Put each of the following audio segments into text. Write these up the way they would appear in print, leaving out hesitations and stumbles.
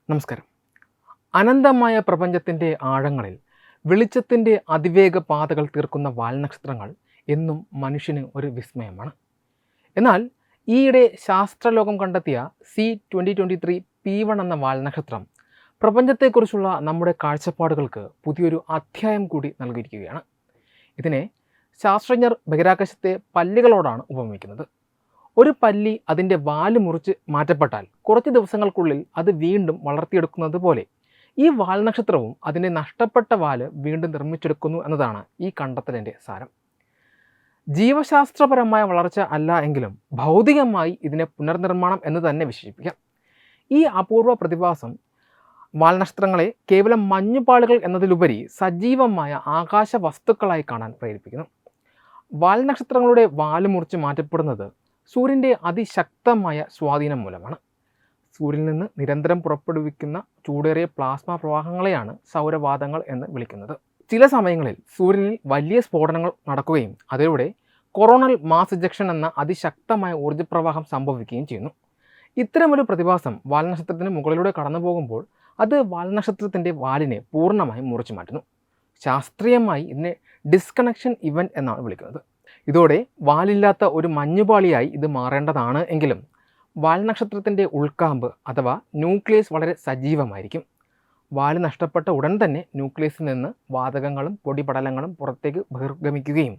നമസ്കാരം. അനന്തമായ പ്രപഞ്ചത്തിൻ്റെ ആഴങ്ങളിൽ വെളിച്ചത്തിൻ്റെ അതിവേഗ പാതകൾ തീർക്കുന്ന വാൽനക്ഷത്രങ്ങൾ എന്നും മനുഷ്യന് ഒരു വിസ്മയമാണ്. എന്നാൽ ഈയിടെ ശാസ്ത്രലോകം കണ്ടെത്തിയ C2023 P1 എന്ന വാൽനക്ഷത്രം പ്രപഞ്ചത്തെക്കുറിച്ചുള്ള നമ്മുടെ കാഴ്ചപ്പാടുകൾക്ക് പുതിയൊരു അധ്യായം കൂടി നൽകിയിരിക്കുകയാണ്. ഇതിനെ ശാസ്ത്രജ്ഞർ ബഹിരാകാശത്തെ പല്ലികളോടാണ് ഉപമിക്കുന്നത്. ഒരു പല്ലി അതിൻ്റെ വാല് മുറിച്ച് മാറ്റപ്പെട്ടാൽ കുറച്ച് ദിവസങ്ങൾക്കുള്ളിൽ അത് വീണ്ടും വളർത്തിയെടുക്കുന്നത് പോലെ ഈ വാൽനക്ഷത്രവും അതിൻ്റെ നഷ്ടപ്പെട്ട വാല് വീണ്ടും നിർമ്മിച്ചെടുക്കുന്നു എന്നതാണ് ഈ കണ്ടെത്തലിൻ്റെ സാരം. ജീവശാസ്ത്രപരമായ വളർച്ച അല്ല എങ്കിലും ഭൗതികമായി ഇതിനെ പുനർനിർമ്മാണം എന്ന് തന്നെ വിശേഷിപ്പിക്കാം. ഈ അപൂർവ പ്രതിഭാസം വാൽനക്ഷത്രങ്ങളെ കേവലം മഞ്ഞുപാളികൾ എന്നതിലുപരി സജീവമായ ആകാശ വസ്തുക്കളായി കാണാൻ പ്രേരിപ്പിക്കുന്നു. വാൽനക്ഷത്രങ്ങളുടെ വാല് മുറിച്ച് മാറ്റപ്പെടുന്നത് സൂര്യൻ്റെ അതിശക്തമായ സ്വാധീനം മൂലമാണ്. സൂര്യനിൽ നിന്ന് നിരന്തരം പുറപ്പെടുവിക്കുന്ന ചൂടേറിയ പ്ലാസ്മ പ്രവാഹങ്ങളെയാണ് സൗരവാതങ്ങൾ എന്ന് വിളിക്കുന്നത്. ചില സമയങ്ങളിൽ സൂര്യനിൽ വലിയ സ്ഫോടനങ്ങൾ നടക്കുകയും അതിലൂടെ കൊറോണൽ മാസ് ഇജക്ഷൻ എന്ന അതിശക്തമായ ഊർജ്ജപ്രവാഹം സംഭവിക്കുകയും ചെയ്യുന്നു. ഇത്തരമൊരു പ്രതിഭാസം വാൽനക്ഷത്രത്തിന് മുകളിലൂടെ കടന്നു പോകുമ്പോൾ അത് വാൽനക്ഷത്രത്തിൻ്റെ വാലിനെ പൂർണ്ണമായും മുറിച്ചു മാറ്റുന്നു. ശാസ്ത്രീയമായി ഇതിനെ ഡിസ്കണക്ഷൻ ഇവൻറ്റ് എന്നാണ് വിളിക്കുന്നത്. ഇതോടെ വാലില്ലാത്ത ഒരു മഞ്ഞുപാളിയായി ഇത് മാറേണ്ടതാണ് എങ്കിലും വാൽനക്ഷത്രത്തിൻ്റെ ഉൾക്കാമ്പ് അഥവാ ന്യൂക്ലിയസ് വളരെ സജീവമായിരിക്കും. വാല് നഷ്ടപ്പെട്ട ഉടൻ തന്നെ ന്യൂക്ലിയസിൽ നിന്ന് വാതകങ്ങളും പൊടിപടലങ്ങളും പുറത്തേക്ക് ബഹിർഗമിക്കുകയും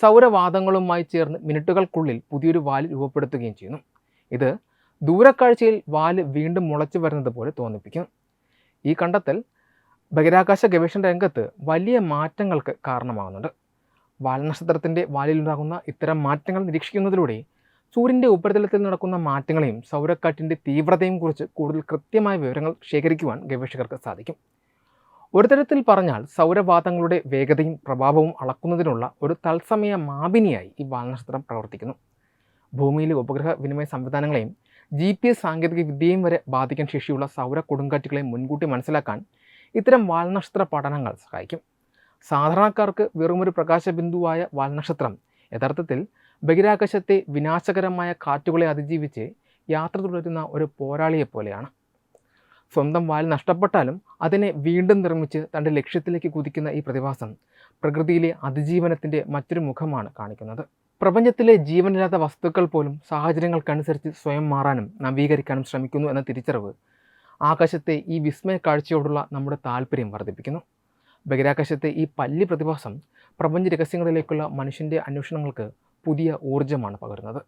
സൗരവാതങ്ങളുമായി ചേർന്ന് മിനിറ്റുകൾക്കുള്ളിൽ പുതിയൊരു വാല് രൂപപ്പെടുത്തുകയും ചെയ്യുന്നു. ഇത് ദൂരക്കാഴ്ചയിൽ വാല് വീണ്ടും മുളച്ചു വരുന്നത് പോലെ തോന്നിപ്പിക്കും. ഈ കണ്ടെത്തൽ ബഹിരാകാശ ഗവേഷണ രംഗത്ത് വലിയ മാറ്റങ്ങൾക്ക് കാരണമാകുന്നുണ്ട്. വാൽനക്ഷത്രത്തിൻ്റെ വാലിലുണ്ടാകുന്ന ഇത്തരം മാറ്റങ്ങൾ നിരീക്ഷിക്കുന്നതിലൂടെ സൂര്യൻ്റെ ഉപരിതലത്തിൽ നടക്കുന്ന മാറ്റങ്ങളെയും സൗരക്കാറ്റിൻ്റെ തീവ്രതയും കുറിച്ച് കൂടുതൽ കൃത്യമായ വിവരങ്ങൾ ശേഖരിക്കുവാൻ ഗവേഷകർക്ക് സാധിക്കും. ഒരു തരത്തിൽ പറഞ്ഞാൽ സൗരവാതങ്ങളുടെ വേഗതയും പ്രഭാവവും അളക്കുന്നതിനുള്ള ഒരു തത്സമയ മാപിനിയായി ഈ വാൽനക്ഷത്രം പ്രവർത്തിക്കുന്നു. ഭൂമിയിലെ ഉപഗ്രഹ വിനിമയ സംവിധാനങ്ങളെയും GPS സാങ്കേതിക വിദ്യയും വരെ ബാധിക്കാൻ ശേഷിയുള്ള സൗര കൊടുങ്കാറ്റുകളെ മുൻകൂട്ടി മനസ്സിലാക്കാൻ ഇത്തരം വാൽനക്ഷത്ര പഠനങ്ങൾ സഹായിക്കും. സാധാരണക്കാർക്ക് വെറുമൊരു പ്രകാശബിന്ദുവായ വാൽനക്ഷത്രം യഥാർത്ഥത്തിൽ ബഹിരാകാശത്തെ വിനാശകരമായ കാറ്റുകളെ അതിജീവിച്ച് യാത്ര തുടരുന്ന ഒരു പോരാളിയെപ്പോലെയാണ്. സ്വന്തം വാൽ നഷ്ടപ്പെട്ടാലും അതിനെ വീണ്ടും നിർമ്മിച്ച് തൻ്റെ ലക്ഷ്യത്തിലേക്ക് കുതിക്കുന്ന ഈ പ്രതിഭാസം പ്രകൃതിയിലെ അതിജീവനത്തിൻ്റെ മറ്റൊരു മുഖമാണ് കാണിക്കുന്നത്. പ്രപഞ്ചത്തിലെ ജീവനില്ലാത്ത വസ്തുക്കൾ പോലും സാഹചര്യങ്ങൾക്കനുസരിച്ച് സ്വയം മാറാനും നവീകരിക്കാനും ശ്രമിക്കുന്നു എന്ന തിരിച്ചറിവ് ആകാശത്തെ ഈ വിസ്മയ കാഴ്ചയോടുള്ള നമ്മുടെ താല്പര്യം വർദ്ധിപ്പിക്കുന്നു. ബഹിരാകാശത്തെ ഈ പല്ലി പ്രതിഭാസം പ്രപഞ്ച രഹസ്യങ്ങളിലേക്കുള്ള മനുഷ്യൻ്റെ അന്വേഷണങ്ങൾക്ക് പുതിയ ഊർജ്ജമാണ് പകരുന്നത്.